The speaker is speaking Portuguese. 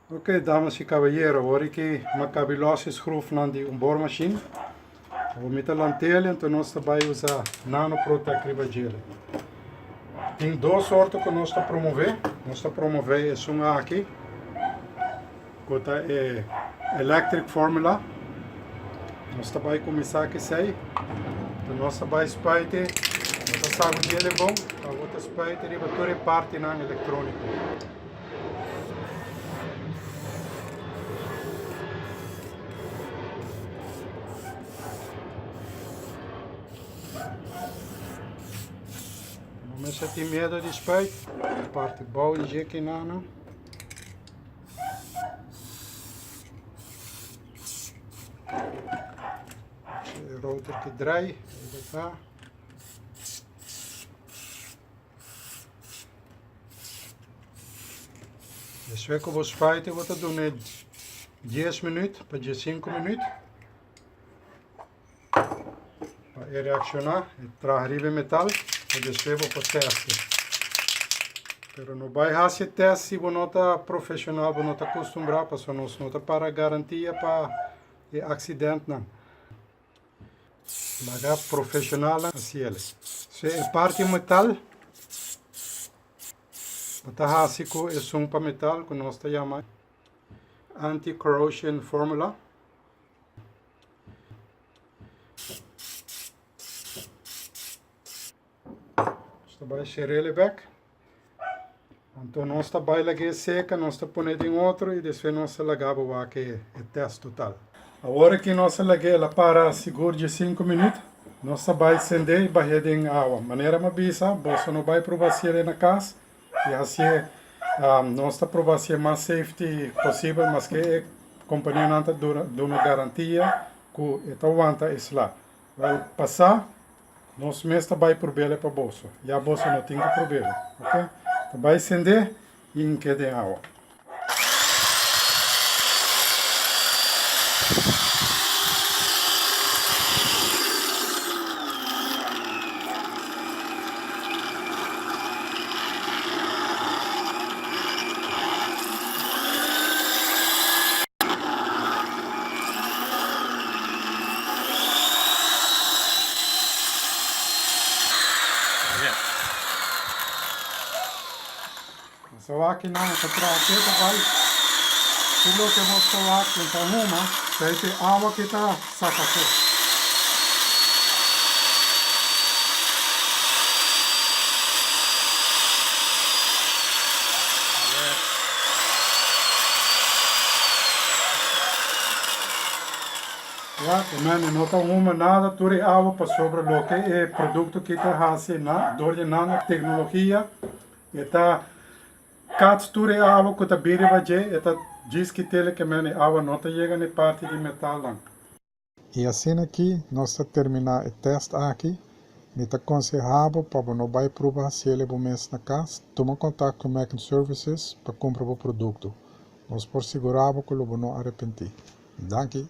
Ok, dames e cavalheiros, agora que macabilosa schroef na die boormachine. We moeten lantelen, então nós também usar nanoprotect ribagele. Tem duas sortes que nós estamos promover. Nós estamos promover é uma aqui, que é electric formula. Nós também começar aqui sei. Então nós também spaite, nós sabe que ele é bom. A outra spaite riba toda parte na eletrônico. Não se tem medo de spijt, a parte boa de aqui não. O rotor que draai, aí tá. Depois que eu vou spijten, vou doen 10 minutos para 5 minutos. Para reaccionar, trazer o metal. E depois vou para teste. Pero não vai fazer teste se você não está profissional, você não está acostumado, porque não está para garantia para acidente não. Mas é profissional assim ele. Se é parte metal, você faz com é um para metal que nós chamamos anti-corrosion formula. Vai ser ele back. Então nós está vai lagar seca, nós está pondo em outro e depois nós lagava aqui o teste total. Agora que nós lagar ela para seguro de 5 minutos, nós vai acender e barrer em água. Maneira uma bisa, você não vai provar se ele na casa e assim nós está provar se é mais safety possível, mas que a companhia não está dando uma garantia que está aguenta isso lá. Vai passar. Nós mesmo vai problema para a bolsa. E a bolsa não tem problema. Ok? Então vai acender e enquecer água. Só aqui não, para trás, vai. Tudo que eu vou aqui, então uma, tem água que está sacando. Ja, também não está uma nada, tudo é água para sobre o que é produto que está fazendo, door de nanotecnologia, está tudo é água que está bem está diz que tele que a água não está chegando na parte de metal não. E assim aqui, nós está terminar o teste aqui, me está aconselhado para não vai provar se ele é bom mesmo na casa, toma contato com Mac Services para comprar o produto. Nós por segurar que não arrepentir. Danke.